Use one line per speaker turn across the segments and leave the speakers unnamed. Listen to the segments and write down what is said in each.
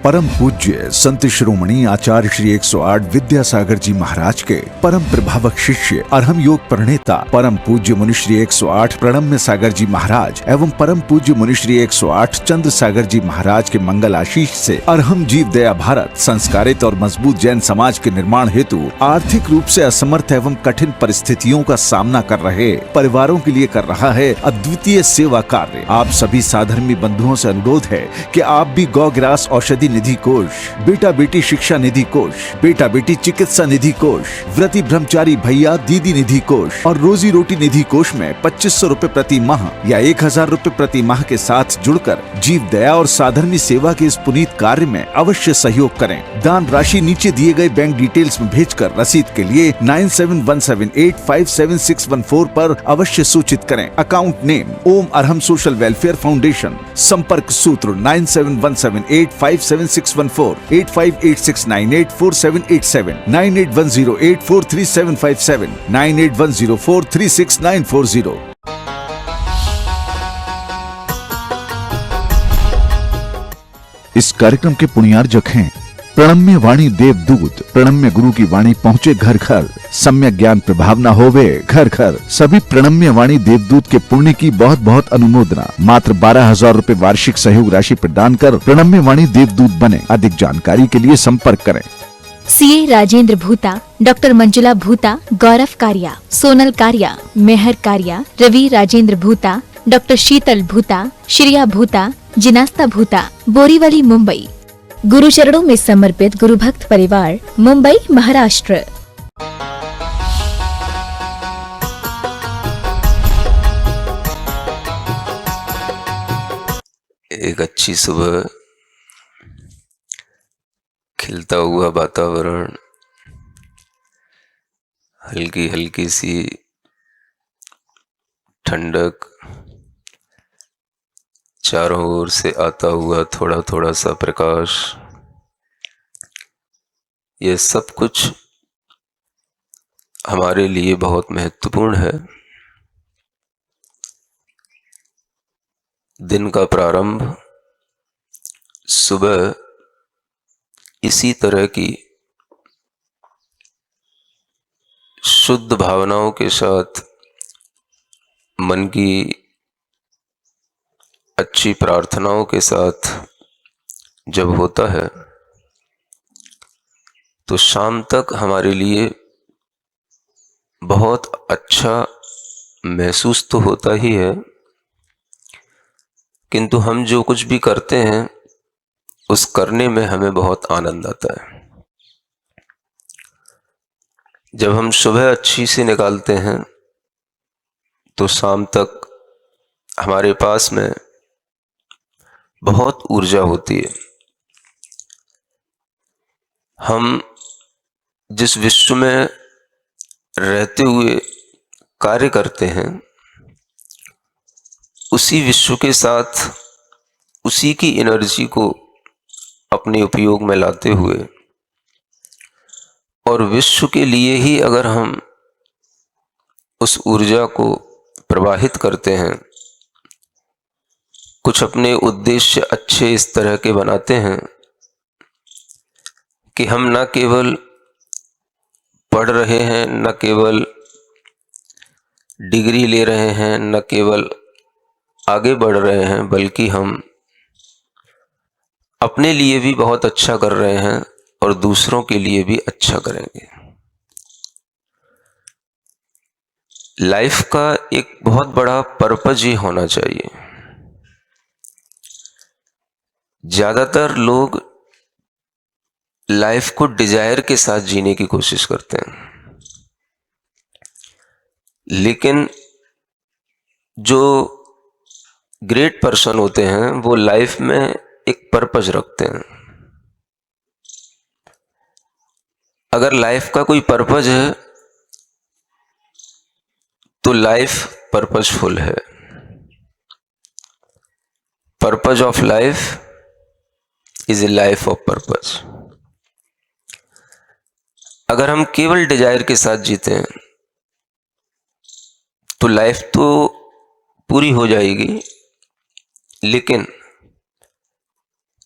परम पूज्य संत शिरोमणि आचार्य श्री 108 विद्यासागर जी महाराज के परम प्रभावक शिष्य अरहम योग प्रणेता परम पूज्य मुनि श्री 108 प्रणम्य सागर जी महाराज एवं परम पूज्य मुनि श्री 108 चंद्र सागर जी महाराज के मंगल आशीष से अरहम जीव दया भारत संस्कारित और मजबूत जैन समाज के निर्माण हेतु आर्थिक रूप से असमर्थ एवं कठिन परिस्थितियों का सामना कर रहे परिवारों के लिए कर रहा है अद्वितीय सेवा कार्य। आप सभी साधर्मी बंधुओं से अनुरोध है कि आप भी गौ ग्रास औषधि निधि कोष, बेटा बेटी शिक्षा निधि कोष, बेटा बेटी चिकित्सा निधि कोष, व्रती ब्रह्मचारी भैया दीदी निधि कोष और रोजी रोटी निधि कोष में 2500 रूपए प्रति माह या 1000 रूपए प्रति माह के साथ जुड़कर जीव दया और साधर्मी सेवा के इस पुनीत कार्य में अवश्य सहयोग करें। दान राशि नीचे दिए गए बैंक डिटेल्स में भेजकर रसीद के लिए 9717857614 पर अवश्य सूचित करें। अकाउंट नेम ओम अरहम सोशल वेलफेयर फाउंडेशन। संपर्क सूत्र 9717857614, 8586984787, 9810843757, 9810436940। इस कार्यक्रम के पुण्यार्जक हैं प्रणम्य वाणी देवदूत। प्रणम्य गुरु की वाणी पहुँचे घर घर, सम्यक ज्ञान प्रभावना होवे घर घर। सभी प्रणम्य वाणी देवदूत के पुण्य की बहुत बहुत अनुमोदना। मात्र 12,000 रूपए वार्षिक सहयोग राशि प्रदान कर प्रणम्य वाणी देवदूत बने। अधिक जानकारी के लिए संपर्क करें।
सीए राजेंद्र भूता, डॉक्टर मंजुला भूता, गौरव कारिया, सोनल कारिया, मेहर कारिया, रवि राजेंद्र भूता, डॉक्टर शीतल भूता, श्रिया भूता, जिनास्ता भूता, बोरीवली मुंबई। गुरु चरणों में समर्पित गुरु भक्त परिवार, मुंबई महाराष्ट्र।
एक अच्छी सुबह, खिलता हुआ वातावरण, हल्की हल्की सी ठंडक, चारों ओर से आता हुआ थोड़ा थोड़ा सा प्रकाश, यह सब कुछ हमारे लिए बहुत महत्वपूर्ण है। दिन का प्रारंभ सुबह इसी तरह की शुद्ध भावनाओं के साथ, मन की अच्छी प्रार्थनाओं के साथ जब होता है तो शाम तक हमारे लिए बहुत अच्छा महसूस तो होता ही है, किंतु हम जो कुछ भी करते हैं उस करने में हमें बहुत आनंद आता है। जब हम सुबह अच्छी से निकालते हैं तो शाम तक हमारे पास में बहुत ऊर्जा होती है। हम जिस विश्व में रहते हुए कार्य करते हैं उसी विश्व के साथ उसी की एनर्जी को अपने उपयोग में लाते हुए और विश्व के लिए ही अगर हम उस ऊर्जा को प्रवाहित करते हैं, कुछ अपने उद्देश्य अच्छे इस तरह के बनाते हैं कि हम न केवल पढ़ रहे हैं, न केवल डिग्री ले रहे हैं, न केवल आगे बढ़ रहे हैं, बल्कि हम अपने लिए भी बहुत अच्छा कर रहे हैं और दूसरों के लिए भी अच्छा करेंगे। लाइफ का एक बहुत बड़ा पर्पज ये होना चाहिए। ज्यादातर लोग लाइफ को डिजायर के साथ जीने की कोशिश करते हैं, लेकिन जो ग्रेट पर्सन होते हैं वो लाइफ में एक पर्पज रखते हैं। अगर लाइफ का कोई पर्पज है तो लाइफ पर्पजफुल है। Purpose of life is a life of purpose. अगर हम केवल डिजायर के साथ जीते हैं तो लाइफ तो पूरी हो जाएगी, लेकिन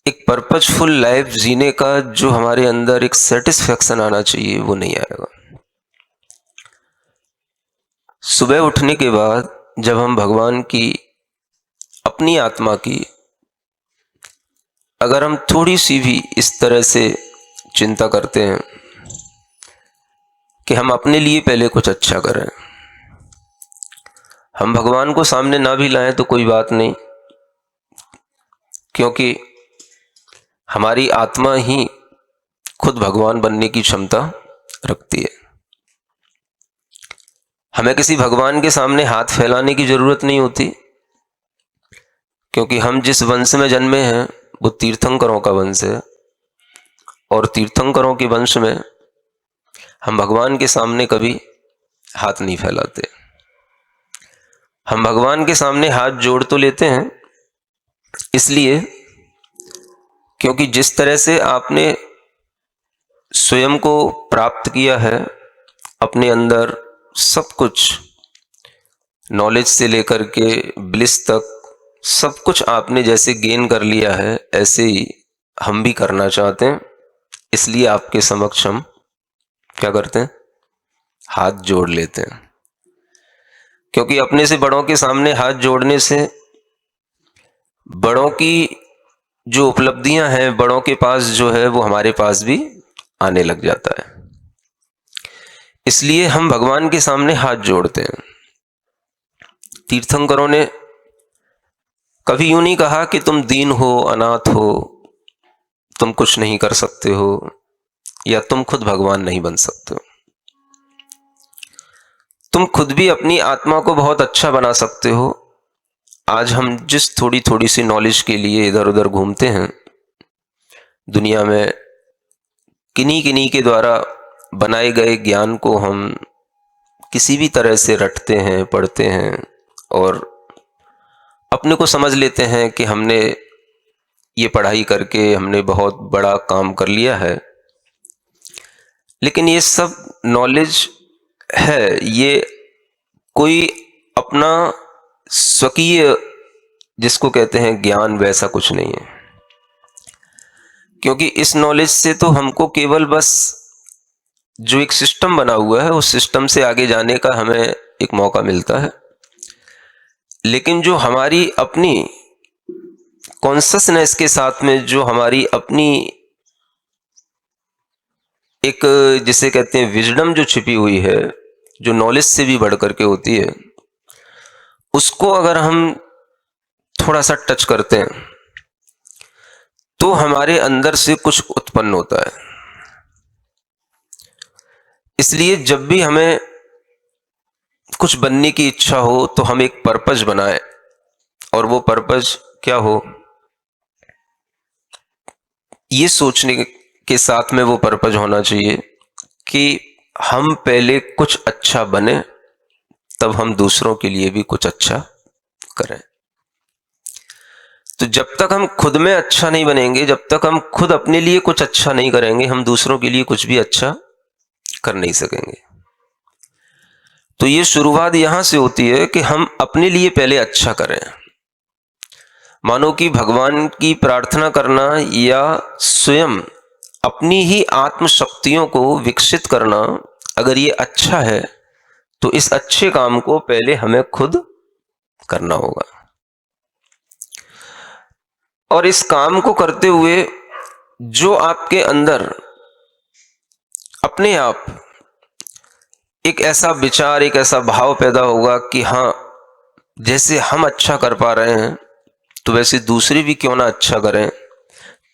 एक पर्पजफुल लाइफ जीने का जो हमारे अंदर एक सेटिस्फेक्शन आना चाहिए वो नहीं आएगा। सुबह उठने के बाद जब हम भगवान की, अपनी आत्मा की, अगर हम थोड़ी सी भी इस तरह से चिंता करते हैं कि हम अपने लिए पहले कुछ अच्छा करें, हम भगवान को सामने ना भी लाएं तो कोई बात नहीं, क्योंकि हमारी आत्मा ही खुद भगवान बनने की क्षमता रखती है। हमें किसी भगवान के सामने हाथ फैलाने की जरूरत नहीं होती, क्योंकि हम जिस वंश में जन्मे हैं वो तीर्थंकरों का वंश है, और तीर्थंकरों के वंश में हम भगवान के सामने कभी हाथ नहीं फैलाते। हम भगवान के सामने हाथ जोड़ तो लेते हैं इसलिए क्योंकि जिस तरह से आपने स्वयं को प्राप्त किया है, अपने अंदर सब कुछ, नॉलेज से लेकर के ब्लिस तक सब कुछ आपने जैसे गेन कर लिया है, ऐसे ही हम भी करना चाहते हैं। इसलिए आपके समक्ष हम क्या करते हैं, हाथ जोड़ लेते हैं। क्योंकि अपने से बड़ों के सामने हाथ जोड़ने से बड़ों की जो उपलब्धियां हैं, बड़ों के पास जो है वो हमारे पास भी आने लग जाता है। इसलिए हम भगवान के सामने हाथ जोड़ते हैं। तीर्थंकरों ने कभी यूं नहीं कहा कि तुम दीन हो, अनाथ हो, तुम कुछ नहीं कर सकते हो, या तुम खुद भगवान नहीं बन सकते हो। तुम खुद भी अपनी आत्मा को बहुत अच्छा बना सकते हो। आज हम जिस थोड़ी थोड़ी सी नॉलेज के लिए इधर उधर घूमते हैं दुनिया में, किन्हीं किन्हीं के द्वारा बनाए गए ज्ञान को हम किसी भी तरह से रटते हैं, पढ़ते हैं, और अपने को समझ लेते हैं कि हमने ये पढ़ाई करके हमने बहुत बड़ा काम कर लिया है। लेकिन ये सब नॉलेज है, ये कोई अपना स्वकीय जिसको कहते हैं ज्ञान, वैसा कुछ नहीं है। क्योंकि इस नॉलेज से तो हमको केवल बस जो एक सिस्टम बना हुआ है उस सिस्टम से आगे जाने का हमें एक मौका मिलता है। लेकिन जो हमारी अपनी कॉन्शसनेस के साथ में जो हमारी अपनी एक जिसे कहते हैं विजडम जो छिपी हुई है, जो नॉलेज से भी बढ़ करके होती है, उसको अगर हम थोड़ा सा टच करते हैं तो हमारे अंदर से कुछ उत्पन्न होता है। इसलिए जब भी हमें कुछ बनने की इच्छा हो तो हम एक पर्पस बनाएं, और वो पर्पस क्या हो, ये सोचने के साथ में वो पर्पस होना चाहिए कि हम पहले कुछ अच्छा बने, तब हम दूसरों के लिए भी कुछ अच्छा करें। तो जब तक हम खुद में अच्छा नहीं बनेंगे, जब तक हम खुद अपने लिए कुछ अच्छा नहीं करेंगे, हम दूसरों के लिए कुछ भी अच्छा कर नहीं सकेंगे। तो ये शुरुआत यहां से होती है कि हम अपने लिए पहले अच्छा करें। मानो कि भगवान की प्रार्थना करना या स्वयं अपनी ही आत्म शक्तियों को विकसित करना, अगर ये अच्छा है तो इस अच्छे काम को पहले हमें खुद करना होगा। और इस काम को करते हुए जो आपके अंदर अपने आप एक ऐसा विचार, एक ऐसा भाव पैदा होगा कि हाँ, जैसे हम अच्छा कर पा रहे हैं तो वैसे दूसरे भी क्यों ना अच्छा करें,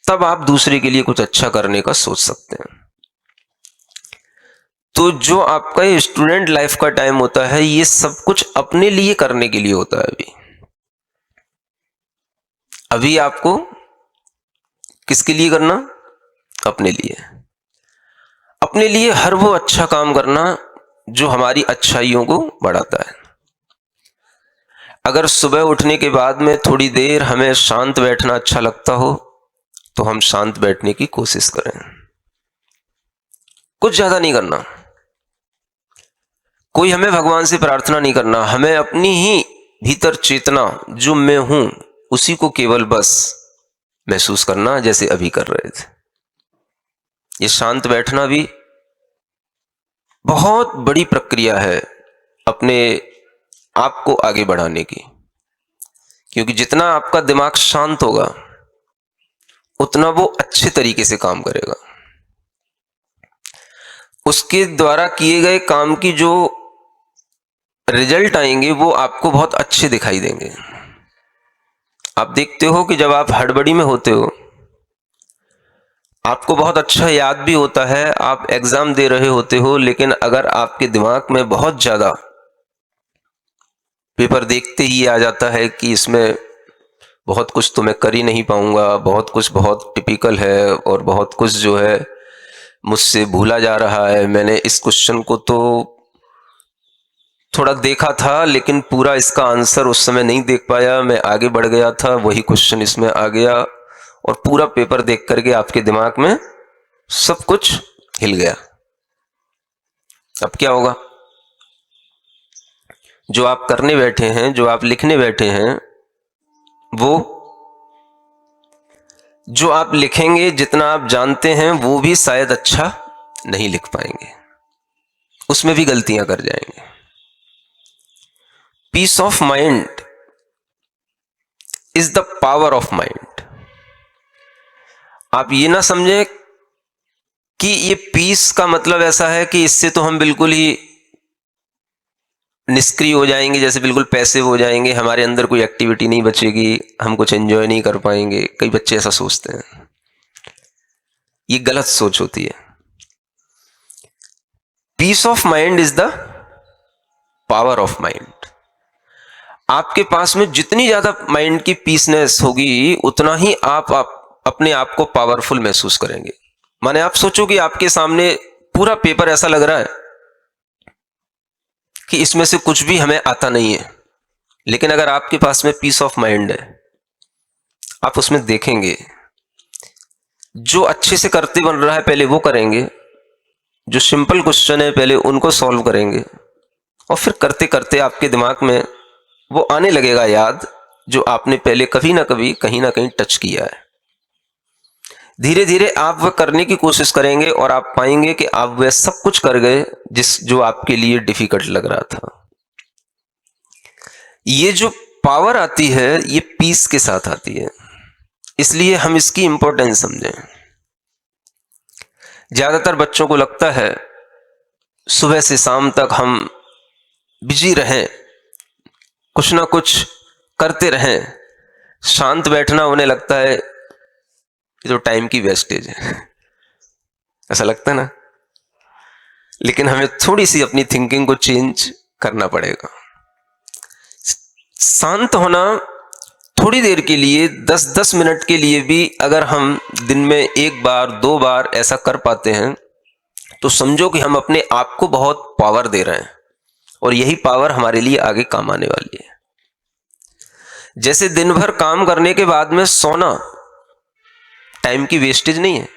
तब आप दूसरे के लिए कुछ अच्छा करने का सोच सकते हैं। तो जो आपका ये स्टूडेंट लाइफ का टाइम होता है, ये सब कुछ अपने लिए करने के लिए होता है। अभी आपको किसके लिए करना, अपने लिए। अपने लिए हर वो अच्छा काम करना जो हमारी अच्छाइयों को बढ़ाता है। अगर सुबह उठने के बाद में थोड़ी देर हमें शांत बैठना अच्छा लगता हो तो हम शांत बैठने की कोशिश करें। कुछ ज्यादा नहीं करना, कोई हमें भगवान से प्रार्थना नहीं करना, हमें अपनी ही भीतर चेतना जो मैं हूं उसी को केवल बस महसूस करना जैसे अभी कर रहे थे। ये शांत बैठना भी बहुत बड़ी प्रक्रिया है अपने आप को आगे बढ़ाने की, क्योंकि जितना आपका दिमाग शांत होगा उतना वो अच्छे तरीके से काम करेगा। उसके द्वारा किए गए काम की जो रिजल्ट आएंगे वो आपको बहुत अच्छे दिखाई देंगे। आप देखते हो कि जब आप हड़बड़ी में होते हो, आपको बहुत अच्छा याद भी होता है, आप एग्जाम दे रहे होते हो, लेकिन अगर आपके दिमाग में बहुत ज्यादा पेपर देखते ही आ जाता है कि इसमें बहुत कुछ तो मैं कर ही नहीं पाऊंगा, बहुत कुछ बहुत टिपिकल है और बहुत कुछ जो है मुझसे भूला जा रहा है, मैंने इस क्वेश्चन को तो थोड़ा देखा था लेकिन पूरा इसका आंसर उस समय नहीं देख पाया, मैं आगे बढ़ गया था, वही क्वेश्चन इसमें आ गया और पूरा पेपर देख करके आपके दिमाग में सब कुछ हिल गया। अब क्या होगा? जो आप करने बैठे हैं, जो आप लिखने बैठे हैं, वो जो आप लिखेंगे, जितना आप जानते हैं वो भी शायद अच्छा नहीं लिख पाएंगे, उसमें भी गलतियां कर जाएंगे। Peace of mind is the power of mind. आप ये ना समझें कि ये पीस का मतलब ऐसा है कि इससे तो हम बिल्कुल ही निष्क्रिय हो जाएंगे, जैसे बिल्कुल पैसिव हो जाएंगे, हमारे अंदर कोई एक्टिविटी नहीं बचेगी, हम कुछ एंजॉय नहीं कर पाएंगे। कई बच्चे ऐसा सोचते हैं, ये गलत सोच होती है। Peace of mind is the power of mind. आपके पास में जितनी ज्यादा माइंड की पीसनेस होगी उतना ही आप अपने आप को पावरफुल महसूस करेंगे। माने आप सोचो कि आपके सामने पूरा पेपर ऐसा लग रहा है कि इसमें से कुछ भी हमें आता नहीं है, लेकिन अगर आपके पास में पीस ऑफ माइंड है, आप उसमें देखेंगे जो अच्छे से करते बन रहा है पहले वो करेंगे, जो सिंपल क्वेश्चन है पहले उनको सॉल्व करेंगे और फिर करते करते आपके दिमाग में वो आने लगेगा याद जो आपने पहले कभी ना कभी कहीं ना कहीं टच किया है। धीरे धीरे आप वह करने की कोशिश करेंगे और आप पाएंगे कि आप वह सब कुछ कर गए जो आपके लिए डिफिकल्ट लग रहा था। ये जो पावर आती है ये पीस के साथ आती है, इसलिए हम इसकी इंपॉर्टेंस समझें। ज्यादातर बच्चों को लगता है सुबह से शाम तक हम बिजी रहें, कुछ ना कुछ करते रहें, शांत बैठना उन्हें लगता है ये तो टाइम की वेस्टेज है, ऐसा लगता है ना। लेकिन हमें थोड़ी सी अपनी थिंकिंग को चेंज करना पड़ेगा। शांत होना थोड़ी देर के लिए, 10-10 मिनट के लिए भी अगर हम दिन में एक बार 2 बार ऐसा कर पाते हैं तो समझो कि हम अपने आप को बहुत पावर दे रहे हैं और यही पावर हमारे लिए आगे काम आने वाली है। जैसे दिन भर काम करने के बाद में सोना टाइम की वेस्टेज नहीं है।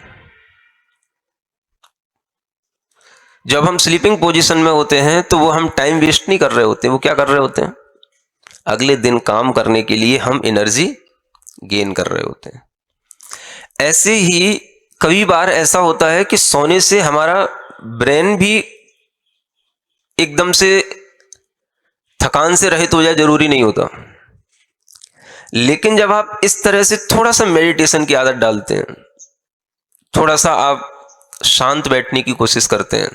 जब हम स्लीपिंग पोजीशन में होते हैं तो वो हम टाइम वेस्ट नहीं कर रहे होते, वो क्या कर रहे होते हैं, अगले दिन काम करने के लिए हम एनर्जी गेन कर रहे होते हैं। ऐसे ही कई बार ऐसा होता है कि सोने से हमारा ब्रेन भी एकदम से थकान से रहित हो जाए, जरूरी नहीं होता। लेकिन जब आप इस तरह से थोड़ा सा मेडिटेशन की आदत डालते हैं, थोड़ा सा आप शांत बैठने की कोशिश करते हैं,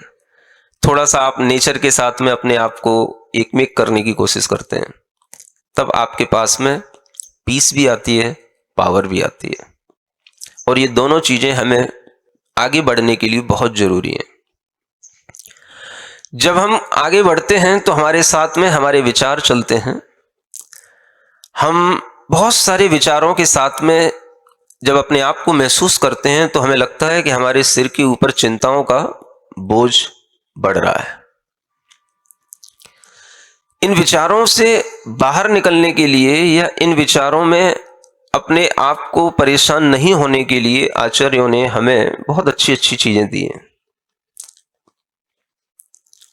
थोड़ा सा आप नेचर के साथ में अपने आप को एकमेक करने की कोशिश करते हैं, तब आपके पास में पीस भी आती है, पावर भी आती है। और ये दोनों चीजें हमें आगे बढ़ने के लिए बहुत जरूरी हैं। जब हम आगे बढ़ते हैं तो हमारे साथ में हमारे विचार चलते हैं। हम बहुत सारे विचारों के साथ में जब अपने आप को महसूस करते हैं तो हमें लगता है कि हमारे सिर के ऊपर चिंताओं का बोझ बढ़ रहा है। इन विचारों से बाहर निकलने के लिए या इन विचारों में अपने आप को परेशान नहीं होने के लिए आचार्यों ने हमें बहुत अच्छी अच्छी चीजें दी हैं।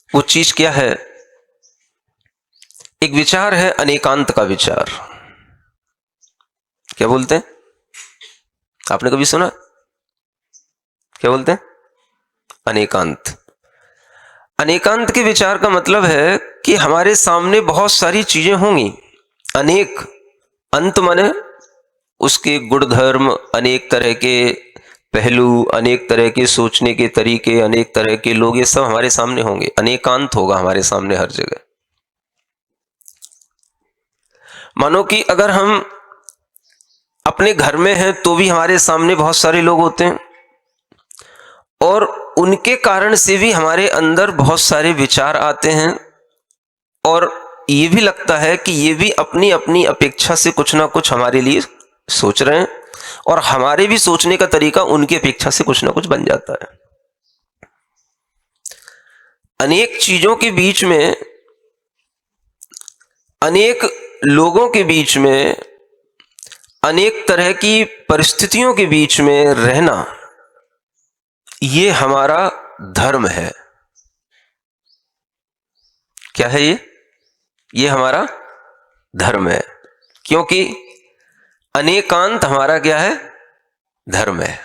वो चीज क्या है? एक विचार है अनेकांत का विचार। क्या बोलते हैं? आपने कभी सुना? क्या बोलते हैं? अनेकांत। अनेकांत के विचार का मतलब है कि हमारे सामने बहुत सारी चीजें होंगी। अनेक, अंत माने उसके गुणधर्म, अनेक तरह के पहलू, अनेक तरह के सोचने के तरीके, अनेक तरह के लोग, ये सब हमारे सामने होंगे। अनेकांत होगा हमारे सामने हर जगह। मानो कि अगर हम अपने घर में हैं तो भी हमारे सामने बहुत सारे लोग होते हैं, और उनके कारण से भी हमारे अंदर बहुत सारे विचार आते हैं, और ये भी लगता है कि ये भी अपनी अपनी अपेक्षा से कुछ ना कुछ हमारे लिए सोच रहे हैं, और हमारे भी सोचने का तरीका उनकी अपेक्षा से कुछ ना कुछ बन जाता है। अनेक चीजों के बीच में, अनेक लोगों के बीच में, अनेक तरह की परिस्थितियों के बीच में रहना, ये हमारा धर्म है। क्या है ये? ये हमारा धर्म है, क्योंकि अनेकांत हमारा क्या है? धर्म है।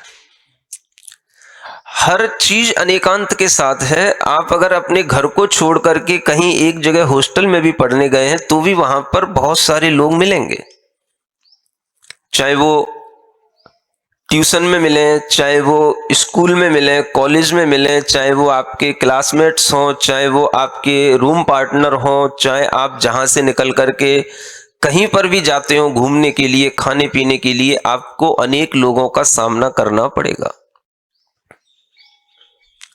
हर चीज अनेकांत के साथ है। आप अगर अपने घर को छोड़ करके कहीं एक जगह हॉस्टल में भी पढ़ने गए हैं तो भी वहां पर बहुत सारे लोग मिलेंगे, चाहे वो ट्यूशन में मिलें, चाहे वो स्कूल में मिलें, कॉलेज में मिलें, चाहे वो आपके क्लासमेट्स हों, चाहे वो आपके रूम पार्टनर हों, चाहे आप जहां से निकल करके कहीं पर भी जाते हो घूमने के लिए, खाने पीने के लिए, आपको अनेक लोगों का सामना करना पड़ेगा।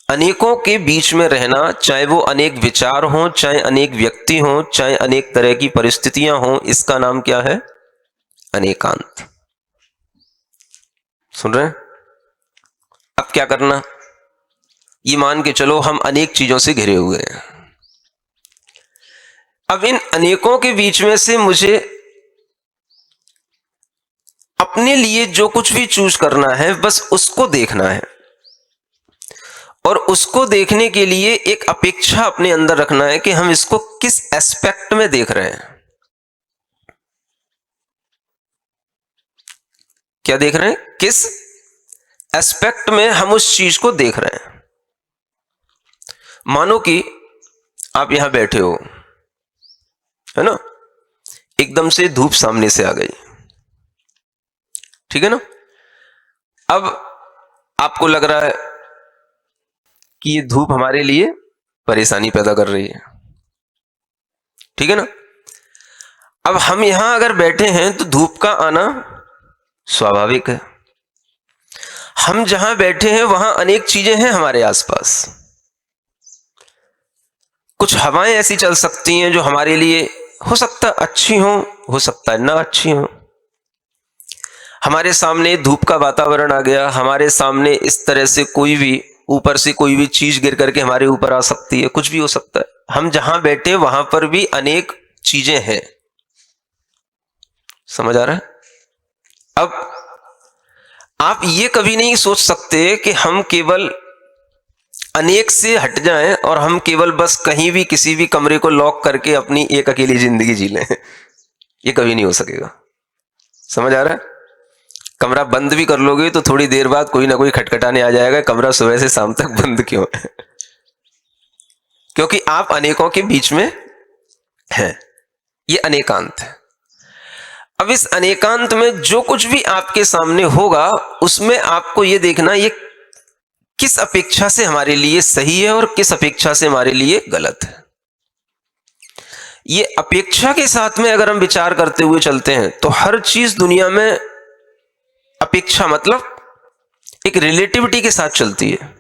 अनेकों के बीच में रहना, चाहे वो अनेक विचार हों, चाहे अनेक व्यक्ति हों, चाहे अनेक तरह की परिस्थितियां हों, इसका नाम क्या है? अनेकांत। सुन रहे हैं? अब क्या करना? ये मान के चलो हम अनेक चीजों से घिरे हुए हैं। अब इन अनेकों के बीच में से मुझे अपने लिए जो कुछ भी चूज करना है, बस उसको देखना है, और उसको देखने के लिए एक अपेक्षा अपने अंदर रखना है कि हम इसको किस एस्पेक्ट में देख रहे हैं। क्या देख रहे हैं? किस एस्पेक्ट में हम उस चीज को देख रहे हैं। मानो कि आप यहां बैठे हो, है ना, एकदम से धूप सामने से आ गई, ठीक है ना। अब आपको लग रहा है कि ये धूप हमारे लिए परेशानी पैदा कर रही है, ठीक है ना। अब हम यहां अगर बैठे हैं तो धूप का आना स्वाभाविक है। हम जहां बैठे हैं वहां अनेक चीजें हैं हमारे आसपास। कुछ हवाएं ऐसी चल सकती हैं जो हमारे लिए हो सकता है अच्छी हो सकता है ना अच्छी हो। हमारे सामने धूप का वातावरण आ गया, हमारे सामने इस तरह से कोई भी ऊपर से कोई भी चीज गिर करके हमारे ऊपर आ सकती है, कुछ भी हो सकता है। हम जहां बैठे वहां पर भी अनेक चीजें हैं। समझ आ रहा है? अब आप ये कभी नहीं सोच सकते कि हम केवल अनेक से हट जाएं और हम केवल बस कहीं भी किसी भी कमरे को लॉक करके अपनी एक अकेली जिंदगी जी लें। ये कभी नहीं हो सकेगा। समझ आ रहा है? कमरा बंद भी कर लोगे तो थोड़ी देर बाद कोई ना कोई खटखटाने आ जाएगा, कमरा सुबह से शाम तक बंद क्यों है? क्योंकि आप अनेकों के बीच में हैं। ये अनेकांत है। अब इस अनेकांत में जो कुछ भी आपके सामने होगा उसमें आपको यह देखना ये किस अपेक्षा से हमारे लिए सही है और किस अपेक्षा से हमारे लिए गलत है। ये अपेक्षा के साथ में अगर हम विचार करते हुए चलते हैं तो हर चीज दुनिया में अपेक्षा मतलब एक रिलेटिविटी के साथ चलती है।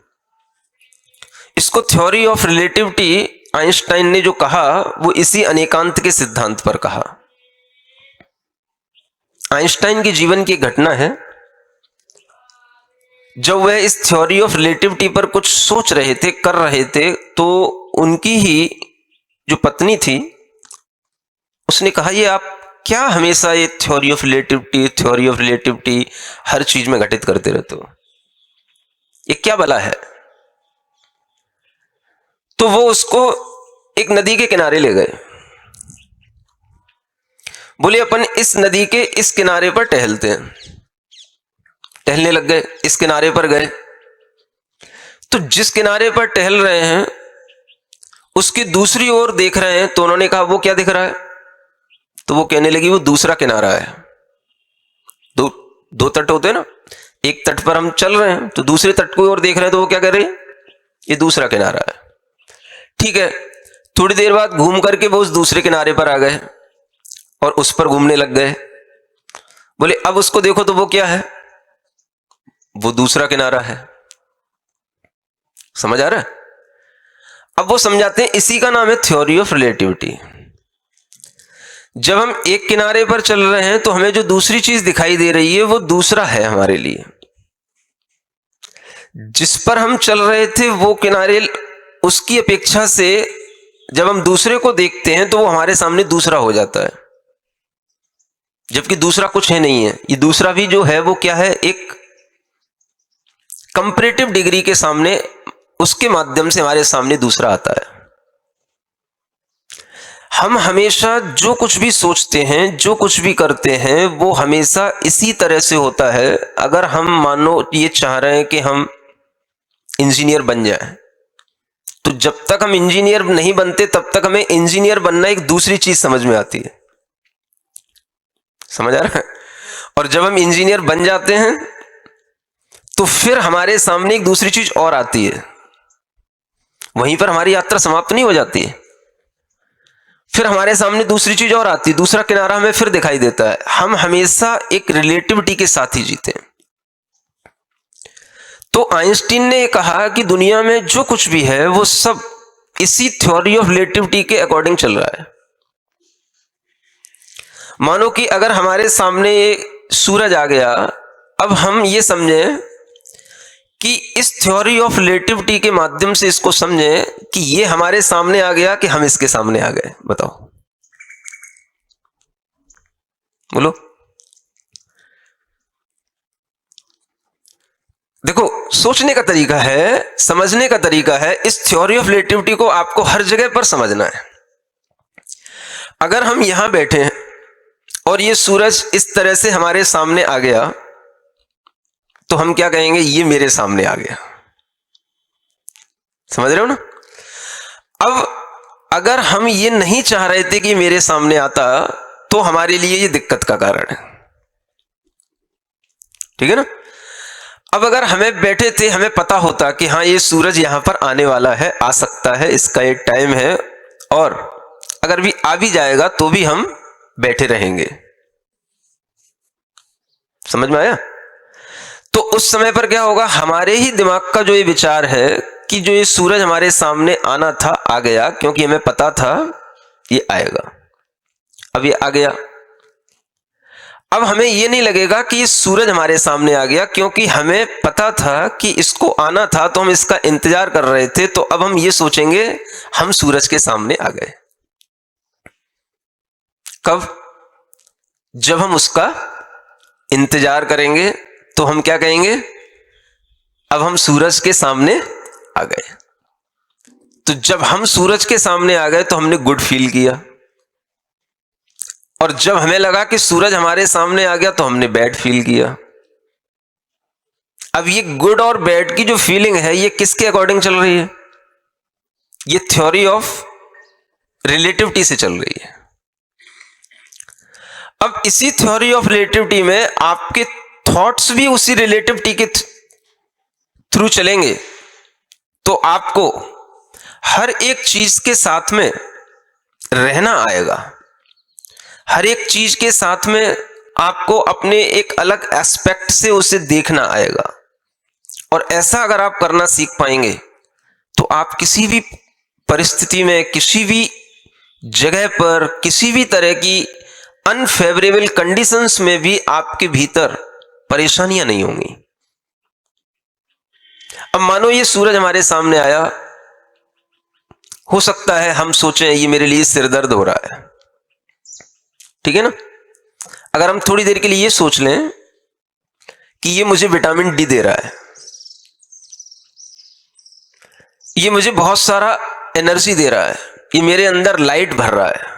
इसको थ्योरी ऑफ रिलेटिविटी आइंस्टाइन ने जो कहा वो इसी अनेकांत के सिद्धांत पर कहा। आइंस्टाइन के जीवन की घटना है, जब वह इस थ्योरी ऑफ रिलेटिविटी पर कुछ सोच रहे थे, कर रहे थे, तो उनकी ही जो पत्नी थी उसने कहा ये आप क्या हमेशा ये थ्योरी ऑफ रिलेटिविटी हर चीज में घटित करते रहते हो, ये क्या भला है? तो वो उसको एक नदी के किनारे ले गए। बोले अपन इस नदी के इस किनारे पर टहलते हैं। टहलने लग गए, इस किनारे पर गए, तो जिस किनारे पर टहल रहे हैं उसकी दूसरी ओर देख रहे हैं, तो उन्होंने कहा वो क्या दिख रहा है? तो वो कहने लगी वो दूसरा किनारा है। दो तट होते हैं ना, एक तट पर हम चल रहे हैं तो दूसरे तट की ओर देख रहे हैं, तो वो क्या कर रही है? ये दूसरा किनारा है। ठीक है, थोड़ी देर बाद घूम करके वो उस दूसरे किनारे पर आ गए और उस पर घूमने लग गए। बोले अब उसको देखो तो वो क्या है? वो दूसरा किनारा है। समझ आ रहा है? अब वो समझाते हैं, इसी का नाम है थ्योरी ऑफ रिलेटिविटी। जब हम एक किनारे पर चल रहे हैं तो हमें जो दूसरी चीज दिखाई दे रही है वो दूसरा है हमारे लिए। जिस पर हम चल रहे थे वो किनारे, उसकी अपेक्षा से जब हम दूसरे को देखते हैं तो वो हमारे सामने दूसरा हो जाता है, जबकि दूसरा कुछ है नहीं है। ये दूसरा भी जो है वो क्या है? एक कंपैरेटिव डिग्री के सामने, उसके माध्यम से हमारे सामने दूसरा आता है। हम हमेशा जो कुछ भी सोचते हैं, जो कुछ भी करते हैं, वो हमेशा इसी तरह से होता है। अगर हम मानो ये चाह रहे हैं कि हम इंजीनियर बन जाएं, तो जब तक हम इंजीनियर नहीं बनते तब तक हमें इंजीनियर बनना एक दूसरी चीज समझ में आती है। समझ आ रहा है? और जब हम इंजीनियर बन जाते हैं तो फिर हमारे सामने एक दूसरी चीज और आती है। वहीं पर हमारी यात्रा समाप्त नहीं हो जाती है, फिर हमारे सामने दूसरी चीज और आती है, दूसरा किनारा हमें फिर दिखाई देता है। हम हमेशा एक रिलेटिविटी के साथ ही जीते हैं। तो आइंस्टीन ने कहा कि दुनिया में जो कुछ भी है वो सब इसी थ्योरी ऑफ रिलेटिविटी के अकॉर्डिंग चल रहा है। मानो कि अगर हमारे सामने सूरज आ गया, अब हम ये समझें कि इस थ्योरी ऑफ रिलेटिविटी के माध्यम से इसको समझें कि ये हमारे सामने आ गया कि हम इसके सामने आ गए। बताओ, बोलो। देखो, सोचने का तरीका है, समझने का तरीका है। इस थ्योरी ऑफ रिलेटिविटी को आपको हर जगह पर समझना है। अगर हम यहां बैठे हैं और ये सूरज इस तरह से हमारे सामने आ गया, तो हम क्या कहेंगे? ये मेरे सामने आ गया। समझ रहे हो ना? अब अगर हम ये नहीं चाह रहे थे कि मेरे सामने आता, तो हमारे लिए ये दिक्कत का कारण है। ठीक है ना? अब अगर हमें बैठे थे, हमें पता होता कि हाँ ये सूरज यहां पर आने वाला है, आ सकता है, इसका एक टाइम है, और अगर भी आ भी जाएगा तो भी हम बैठे रहेंगे। समझ में आया? तो उस समय पर क्या होगा? हमारे ही दिमाग का जो ये विचार है कि जो ये सूरज हमारे सामने आना था, आ गया, क्योंकि हमें पता था ये आएगा। अब ये आ गया। अब हमें ये नहीं लगेगा कि ये सूरज हमारे सामने आ गया, क्योंकि हमें पता था कि इसको आना था, तो हम इसका इंतजार कर रहे थे। तो अब हम ये सोचेंगे हम सूरज के सामने आ गए। कब? जब हम उसका इंतजार करेंगे तो हम क्या कहेंगे? अब हम सूरज के सामने आ गए। तो जब हम सूरज के सामने आ गए तो हमने गुड फील किया, और जब हमें लगा कि सूरज हमारे सामने आ गया तो हमने बैड फील किया। अब ये गुड और बैड की जो फीलिंग है, ये किसके अकॉर्डिंग चल रही है? ये थ्योरी ऑफ रिलेटिविटी से चल रही है। अब इसी थ्योरी ऑफ रिलेटिविटी में आपके थॉट्स भी उसी रिलेटिविटी के थ्रू चलेंगे। तो आपको हर एक चीज के साथ में रहना आएगा, हर एक चीज के साथ में आपको अपने एक अलग एस्पेक्ट से उसे देखना आएगा। और ऐसा अगर आप करना सीख पाएंगे तो आप किसी भी परिस्थिति में, किसी भी जगह पर, किसी भी तरह की अनफेवरेबल कंडीशंस में भी आपके भीतर परेशानियां नहीं होंगी। अब मानो ये सूरज हमारे सामने आया, हो सकता है हम सोचें ये मेरे लिए सिरदर्द हो रहा है। ठीक है ना? अगर हम थोड़ी देर के लिए ये सोच लें कि ये मुझे विटामिन डी दे रहा है, ये मुझे बहुत सारा एनर्जी दे रहा है, ये मेरे अंदर लाइट भर रहा है,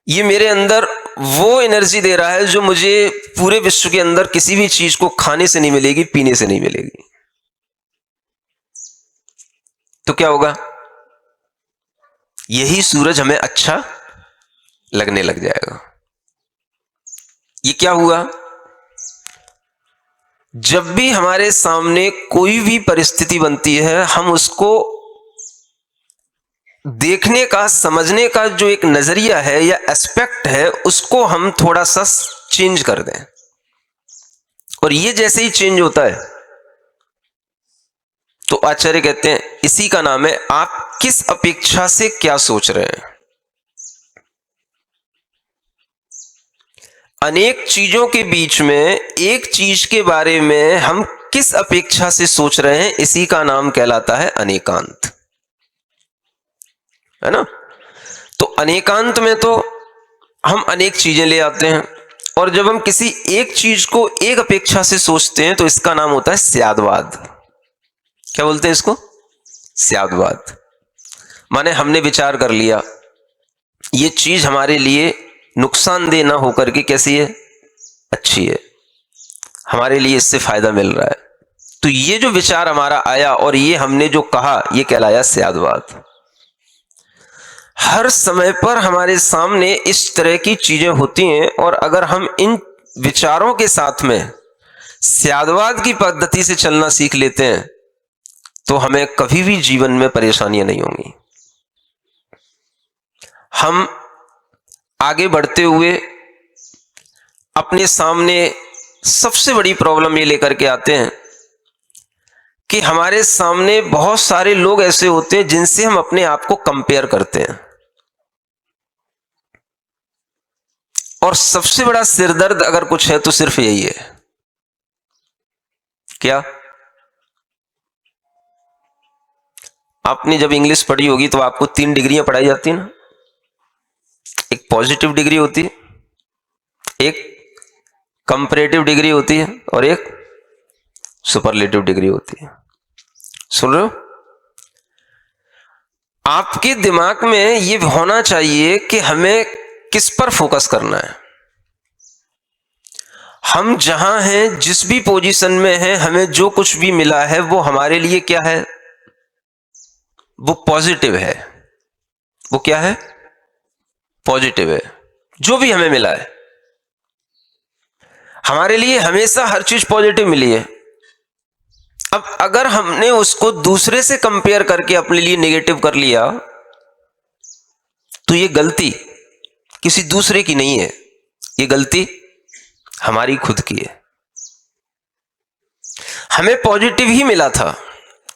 ये मेरे अंदर वो एनर्जी दे रहा है जो मुझे पूरे विश्व के अंदर किसी भी चीज को खाने से नहीं मिलेगी, पीने से नहीं मिलेगी। तो क्या होगा? यही सूरज हमें अच्छा लगने लग जाएगा। ये क्या हुआ? जब भी हमारे सामने कोई भी परिस्थिति बनती है, हम उसको देखने का, समझने का जो एक नजरिया है या एस्पेक्ट है, उसको हम थोड़ा सा चेंज कर दें। और ये जैसे ही चेंज होता है तो आचार्य कहते हैं इसी का नाम है आप किस अपेक्षा से क्या सोच रहे हैं। अनेक चीजों के बीच में एक चीज के बारे में हम किस अपेक्षा से सोच रहे हैं, इसी का नाम कहलाता है अनेकांत, है ना। तो अनेकांत में तो हम अनेक चीजें ले आते हैं, और जब हम किसी एक चीज को एक अपेक्षा से सोचते हैं तो इसका नाम होता है स्यादवाद। क्या बोलते हैं इसको? स्यादवाद। माने हमने विचार कर लिया ये चीज हमारे लिए नुकसानदेह ना होकर के कैसी है? अच्छी है, हमारे लिए इससे फायदा मिल रहा है। तो ये जो विचार हमारा आया और ये हमने जो कहा, ये कहलाया स्यादवाद। हर समय पर हमारे सामने इस तरह की चीजें होती हैं, और अगर हम इन विचारों के साथ में स्यादवाद की पद्धति से चलना सीख लेते हैं तो हमें कभी भी जीवन में परेशानियां नहीं होंगी। हम आगे बढ़ते हुए अपने सामने सबसे बड़ी प्रॉब्लम ये लेकर के आते हैं कि हमारे सामने बहुत सारे लोग ऐसे होते हैं जिनसे हम अपने आप को कंपेयर करते हैं। और सबसे बड़ा सिरदर्द अगर कुछ है तो सिर्फ यही है। क्या? आपने जब इंग्लिश पढ़ी होगी तो आपको 3 डिग्रियां पढ़ाई जाती है ना। एक पॉजिटिव डिग्री होती है, एक कंपैरेटिव डिग्री होती है, और एक सुपरलेटिव डिग्री होती है। सुन रहे हो? आपके दिमाग में ये होना चाहिए कि हमें किस पर फोकस करना है। हम जहां हैं, जिस भी पोजीशन में हैं, हमें जो कुछ भी मिला है वो हमारे लिए क्या है? वो पॉजिटिव है। वो क्या है? पॉजिटिव है। जो भी हमें मिला है हमारे लिए हमेशा हर चीज पॉजिटिव मिली है। अब अगर हमने उसको दूसरे से कंपेयर करके अपने लिए नेगेटिव कर लिया तो ये गलती किसी दूसरे की नहीं है, ये गलती हमारी खुद की है। हमें पॉजिटिव ही मिला था,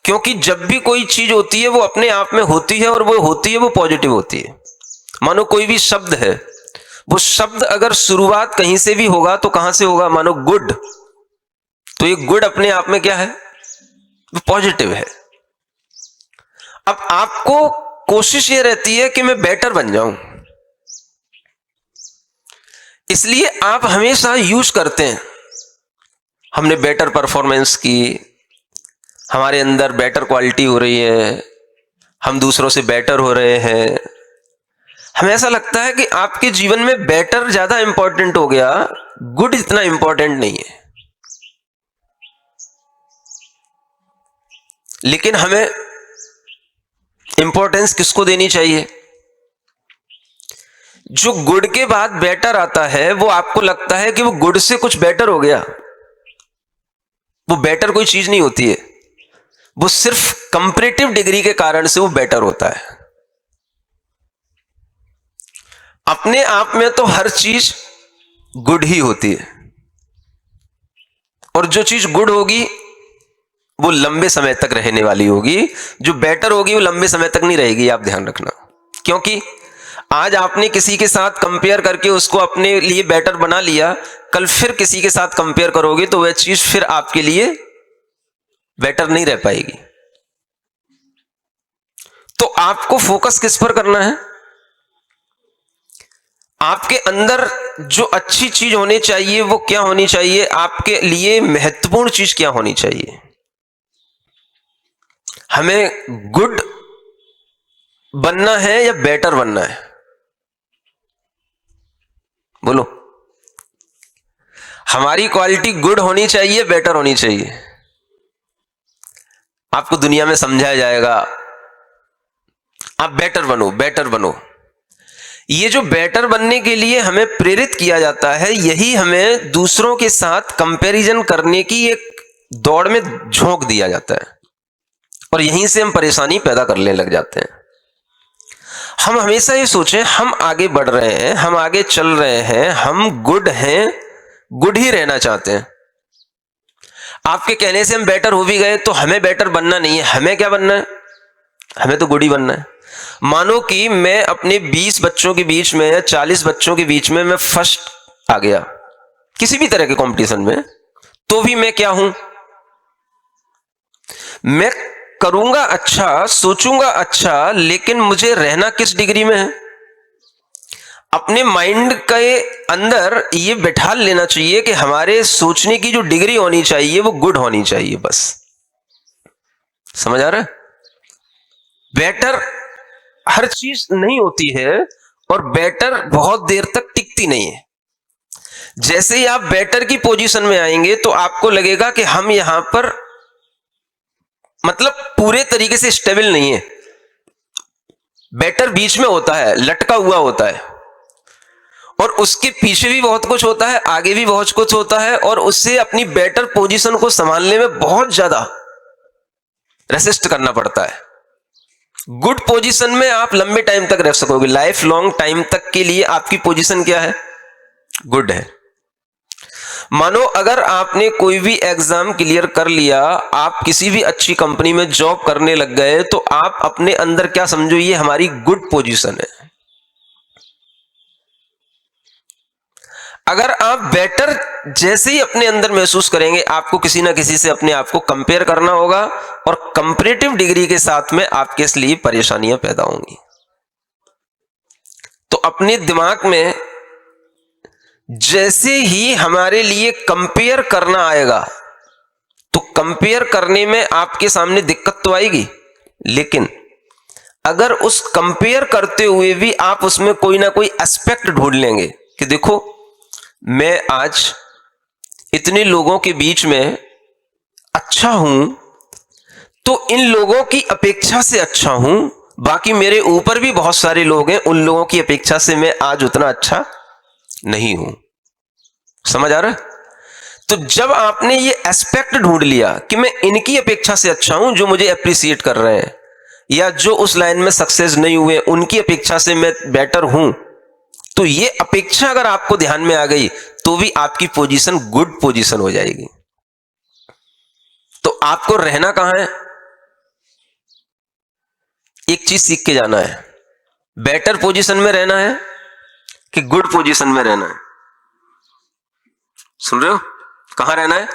क्योंकि जब भी कोई चीज होती है वो अपने आप में होती है, और वो होती है वो पॉजिटिव होती है। मानो कोई भी शब्द है, वो शब्द अगर शुरुआत कहीं से भी होगा तो कहां से होगा? मानो गुड, तो ये गुड अपने आप में क्या है? वो पॉजिटिव है। अब आपको कोशिश ये रहती है कि मैं बेटर बन जाऊं, इसलिए आप हमेशा यूज करते हैं हमने बेटर परफॉर्मेंस की, हमारे अंदर बेटर क्वालिटी हो रही है, हम दूसरों से बेटर हो रहे हैं। हमें ऐसा लगता है कि आपके जीवन में बेटर ज्यादा इंपॉर्टेंट हो गया, गुड इतना इंपॉर्टेंट नहीं है। लेकिन हमें इंपॉर्टेंस किसको देनी चाहिए? जो गुड के बाद बेटर आता है वो आपको लगता है कि वो गुड से कुछ बेटर हो गया। वो बेटर कोई चीज नहीं होती है, वो सिर्फ कंपैरेटिव डिग्री के कारण से वो बेटर होता है। अपने आप में तो हर चीज गुड ही होती है, और जो चीज गुड होगी वो लंबे समय तक रहने वाली होगी, जो बेटर होगी वो लंबे समय तक नहीं रहेगी। आप ध्यान रखना, क्योंकि आज आपने किसी के साथ कंपेयर करके उसको अपने लिए बेटर बना लिया, कल फिर किसी के साथ कंपेयर करोगे तो वह चीज फिर आपके लिए बेटर नहीं रह पाएगी। तो आपको फोकस किस पर करना है? आपके अंदर जो अच्छी चीज होनी चाहिए वो क्या होनी चाहिए? आपके लिए महत्वपूर्ण चीज क्या होनी चाहिए? हमें गुड बनना है या बेटर बनना है? बोलो, हमारी क्वालिटी गुड होनी चाहिए, बेटर होनी चाहिए। आपको दुनिया में समझाया जाएगा आप बेटर बनो, बेटर बनो। ये जो बेटर बनने के लिए हमें प्रेरित किया जाता है, यही हमें दूसरों के साथ कंपैरिजन करने की एक दौड़ में झोंक दिया जाता है, और यहीं से हम परेशानी पैदा करने लग जाते हैं। हम हमेशा ये सोचें हम आगे बढ़ रहे हैं, हम आगे चल रहे हैं, हम गुड हैं, गुड ही रहना चाहते हैं। आपके कहने से हम बेटर हो भी गए तो हमें बेटर बनना नहीं है। हमें क्या बनना है? हमें तो गुड ही बनना है। मानो कि मैं अपने 20 बच्चों के बीच में या 40 बच्चों के बीच में मैं फर्स्ट आ गया किसी भी तरह के कंपटीशन में, तो भी मैं क्या हूं? मैं करूंगा अच्छा, सोचूंगा अच्छा, लेकिन मुझे रहना किस डिग्री में है? अपने माइंड के अंदर ये बिठा लेना चाहिए कि हमारे सोचने की जो डिग्री होनी चाहिए वो गुड होनी चाहिए। बस समझ आ रहा है? बेटर हर चीज नहीं होती है, और बेटर बहुत देर तक टिकती नहीं है। जैसे ही आप बेटर की पोजीशन में आएंगे तो आपको लगेगा कि हम यहां पर मतलब पूरे तरीके से स्टेबल नहीं है। बेटर बीच में होता है, लटका हुआ होता है, और उसके पीछे भी बहुत कुछ होता है, आगे भी बहुत कुछ होता है, और उससे अपनी बेटर पोजीशन को संभालने में बहुत ज्यादा रेसिस्ट करना पड़ता है। गुड पोजीशन में आप लंबे टाइम तक रह सकोगे, लाइफ लॉन्ग टाइम तक के लिए आपकी पोजीशन क्या है? गुड है। मानो अगर आपने कोई भी एग्जाम क्लियर कर लिया, आप किसी भी अच्छी कंपनी में जॉब करने लग गए, तो आप अपने अंदर क्या समझो, ये हमारी गुड पोजीशन है। अगर आप बेटर जैसे ही अपने अंदर महसूस करेंगे, आपको किसी ना किसी से अपने आप को कंपेयर करना होगा, और कंपैरेटिव डिग्री के साथ में आपके लिए परेशानियां पैदा होंगी। तो अपने दिमाग में जैसे ही हमारे लिए कंपेयर करना आएगा, तो कंपेयर करने में आपके सामने दिक्कत तो आएगी, लेकिन अगर उस कंपेयर करते हुए भी आप उसमें कोई ना कोई एस्पेक्ट ढूंढ लेंगे कि देखो मैं आज इतने लोगों के बीच में अच्छा हूं, तो इन लोगों की अपेक्षा से अच्छा हूं, बाकी मेरे ऊपर भी बहुत सारे लोग हैं, उन लोगों की अपेक्षा से मैं आज उतना अच्छा नहीं हूं। समझ आ रहा है? तो जब आपने ये एस्पेक्ट ढूंढ लिया कि मैं इनकी अपेक्षा से अच्छा हूं, जो मुझे अप्रिशिएट कर रहे हैं, या जो उस लाइन में सक्सेस नहीं हुए उनकी अपेक्षा से मैं बेटर हूं, तो ये अपेक्षा अगर आपको ध्यान में आ गई तो भी आपकी पोजीशन गुड पोजीशन हो जाएगी। तो आपको रहना कहां है? एक चीज सीख के जाना है, बेटर पोजीशन में रहना है कि गुड पोजीशन में रहना है। सुन रहे हो? कहां रहना है?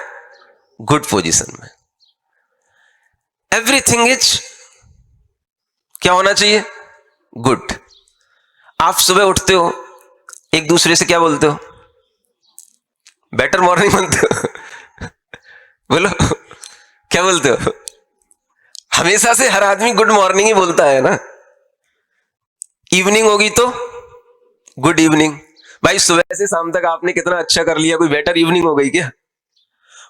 गुड पोजीशन में। एवरीथिंग इज क्या होना चाहिए? गुड। आप सुबह उठते हो, एक दूसरे से क्या बोलते हो? बेटर मॉर्निंग बोलते हो? बोलो, क्या बोलते हो? हमेशा से हर आदमी गुड मॉर्निंग ही बोलता है ना। इवनिंग होगी तो गुड इवनिंग। भाई सुबह से शाम तक आपने कितना अच्छा कर लिया, कोई बेटर इवनिंग हो गई क्या?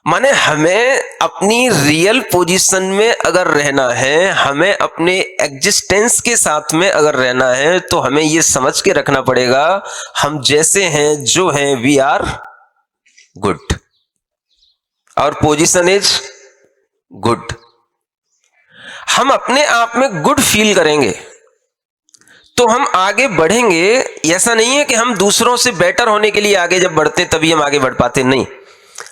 माने हमें अपनी रियल पोजीशन में अगर रहना है, हमें अपने एग्जिस्टेंस के साथ में अगर रहना है, तो हमें यह समझ के रखना पड़ेगा हम जैसे हैं, जो हैं, वी आर गुड, और पोजीशन इज गुड। हम अपने आप में गुड फील करेंगे तो हम आगे बढ़ेंगे। ऐसा नहीं है कि हम दूसरों से बेटर होने के लिए आगे जब बढ़ते तभी हम आगे बढ़ पाते, नहीं।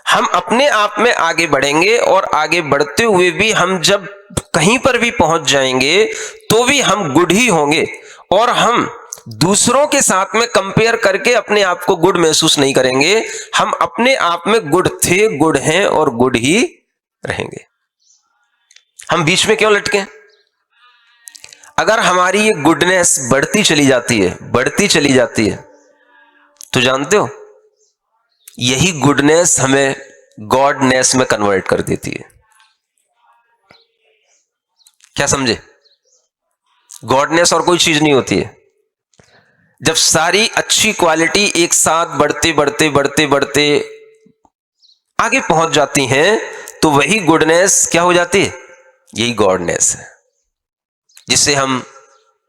हम अपने आप में आगे बढ़ेंगे, और आगे बढ़ते हुए भी हम जब कहीं पर भी पहुंच जाएंगे तो भी हम गुड ही होंगे, और हम दूसरों के साथ में कंपेयर करके अपने आप को गुड महसूस नहीं करेंगे। हम अपने आप में गुड थे, गुड हैं, और गुड ही रहेंगे। हम बीच में क्यों लटके? अगर हमारी ये गुडनेस बढ़ती चली जाती है, तो जानते हो यही गुडनेस हमें गॉडनेस में कन्वर्ट कर देती है। क्या समझे? गॉडनेस और कोई चीज नहीं होती है। जब सारी अच्छी क्वालिटी एक साथ बढ़ते बढ़ते बढ़ते बढ़ते आगे पहुंच जाती हैं तो वही गुडनेस क्या हो जाती है? यही गॉडनेस है, जिसे हम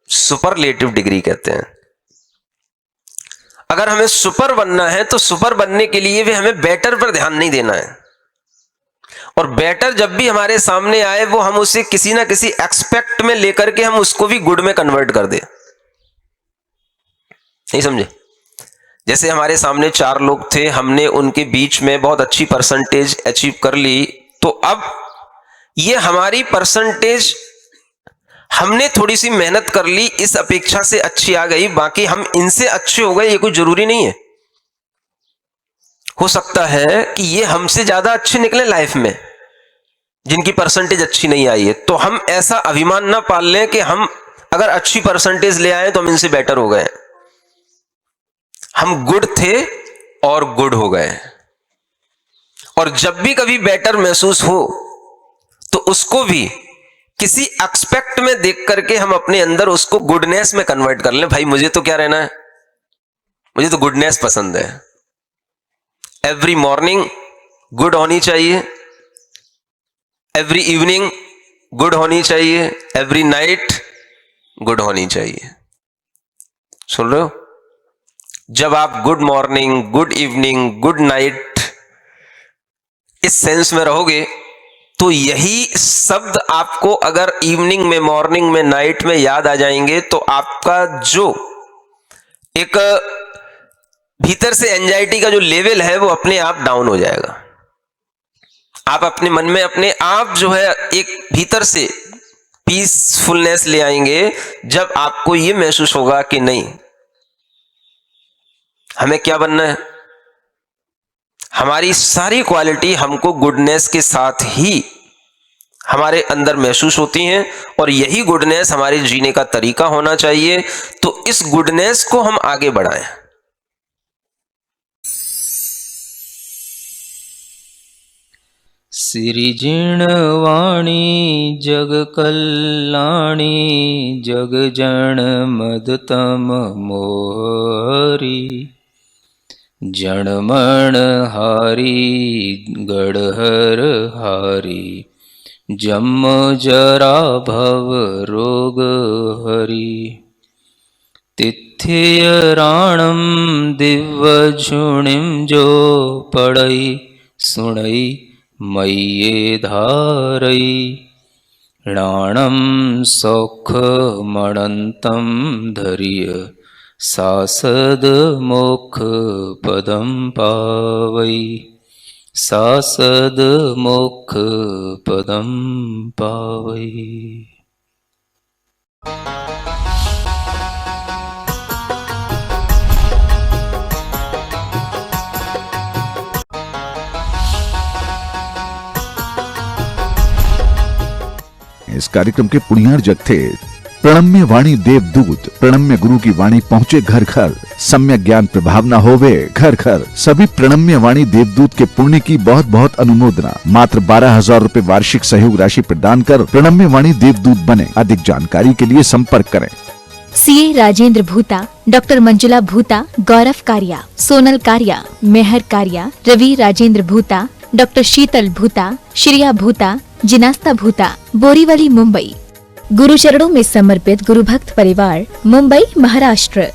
सुपरलेटिव डिग्री कहते हैं। अगर हमें सुपर बनना है तो सुपर बनने के लिए भी हमें बेटर पर ध्यान नहीं देना है, और बेटर जब भी हमारे सामने आए वो हम उसे किसी ना किसी एक्सपेक्ट में लेकर के हम उसको भी गुड में कन्वर्ट कर दे। नहीं समझे? जैसे हमारे सामने 4 लोग थे, हमने उनके बीच में बहुत अच्छी परसेंटेज अचीव कर ली, तो अब ये हमारी परसेंटेज हमने थोड़ी सी मेहनत कर ली, इस अपेक्षा से अच्छी आ गई, बाकी हम इनसे अच्छे हो गए ये कोई जरूरी नहीं है। हो सकता है कि ये हमसे ज्यादा अच्छे निकले लाइफ में, जिनकी परसेंटेज अच्छी नहीं आई है। तो हम ऐसा अभिमान ना पाल लें कि हम अगर अच्छी परसेंटेज ले आए तो हम इनसे बेटर हो गए। हम गुड थे और गुड हो गए, और जब भी कभी बेटर महसूस हो तो उसको भी किसी एक्सपेक्ट में देख करके हम अपने अंदर उसको गुडनेस में कन्वर्ट कर लें। भाई मुझे तो क्या रहना है, मुझे तो गुडनेस पसंद है। एवरी मॉर्निंग गुड होनी चाहिए, एवरी इवनिंग गुड होनी चाहिए, एवरी नाइट गुड होनी चाहिए। सुन रहे हो? जब आप good morning, good evening, good night इस सेंस में रहोगे तो यही शब्द आपको अगर इवनिंग में, मॉर्निंग में, नाइट में याद आ जाएंगे तो आपका जो एक भीतर से एंजाइटी का जो लेवल है वो अपने आप डाउन हो जाएगा। आप अपने मन में अपने आप जो है एक भीतर से पीसफुलनेस ले आएंगे, जब आपको ये महसूस होगा कि नहीं, हमें क्या बनना है, हमारी सारी क्वालिटी हमको गुडनेस के साथ ही हमारे अंदर महसूस होती हैं, और यही गुडनेस हमारे जीने का तरीका होना चाहिए। तो इस गुडनेस को हम आगे बढ़ाएं।
सिरिजिणवाणी जग कल्याणी जग जन मदतम मोहरी जनमण हारी गढ़हर हारी जम जरा भव रोग हरि तिथ्य राणम दिव्य झुणिम जो पढ़ई सुणई मय्ये धारई राणम सौख मणंतम धैर्य सासद मोक्ष पदम पावई सासद मोक्ष पदम पावई।
इस कार्यक्रम के पुण्यार जग थे प्रणम्य वाणी देवदूत। प्रणम्य गुरु की वाणी पहुंचे घर घर, सम्यक ज्ञान प्रभाव न होवे घर घर। सभी प्रणम्य वाणी देवदूत के पुण्य की बहुत बहुत अनुमोदना। मात्र 12,000 रुपए वार्षिक सहयोग राशि प्रदान कर प्रणम्य वाणी देवदूत बने। अधिक जानकारी के लिए संपर्क करें।
सीए राजेंद्र भूता, डॉक्टर मंजुला भूता, गौरव कारिया, सोनल कारिया, मेहर कारिया, रवि राजेंद्र भूता, डॉक्टर शीतल भूता, श्रिया भूता, जिनास्ता भूता, बोरीवली मुंबई। गुरु चरणों में समर्पित गुरु भक्त परिवार, मुंबई महाराष्ट्र।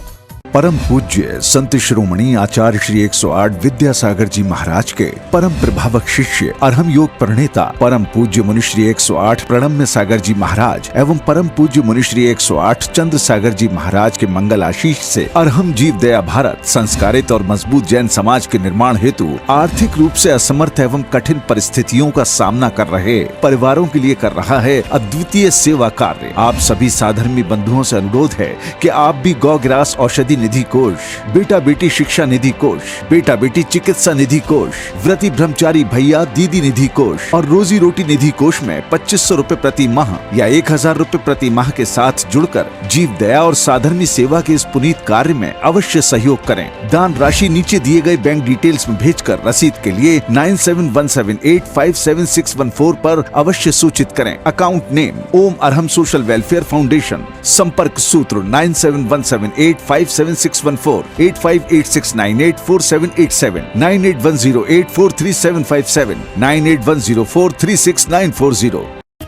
परम पूज्य संत शिरोमणि आचार्य श्री 108 विद्यासागर जी महाराज के परम प्रभावक शिष्य अरहम योग प्रणेता परम पूज्य मुनि श्री 108 प्रणम्य सागर जी महाराज एवं परम पूज्य मुनि श्री 108 चंद्र सागर जी महाराज के मंगल आशीष से अरहम जीव दया भारत संस्कारित और मजबूत जैन समाज के निर्माण हेतु आर्थिक रूप से असमर्थ एवं कठिन परिस्थितियों का सामना कर रहे परिवारों के लिए कर रहा है अद्वितीय सेवा कार्य। आप सभी साधर्मी बंधुओं से अनुरोध है कि आप भी गौ ग्रास औषधि निधि कोष, बेटा बेटी शिक्षा निधि कोष, बेटा बेटी चिकित्सा निधि कोष, व्रती ब्रह्मचारी भैया दीदी निधि कोष और रोजी रोटी निधि कोष में 2500 रुपए प्रति माह या 1000 रुपए प्रति माह के साथ जुड़कर जीव दया और साधर्मी सेवा के इस पुनीत कार्य में अवश्य सहयोग करें। दान राशि नीचे दिए गए बैंक डिटेल्स में भेजकर रसीद के लिए 9717857614 पर अवश्य सूचित करें। अकाउंट नेम ओम अरहम सोशल वेलफेयर फाउंडेशन। संपर्क सूत्र 9717857614 7614, 8586984787, 9810843757, 9810436940.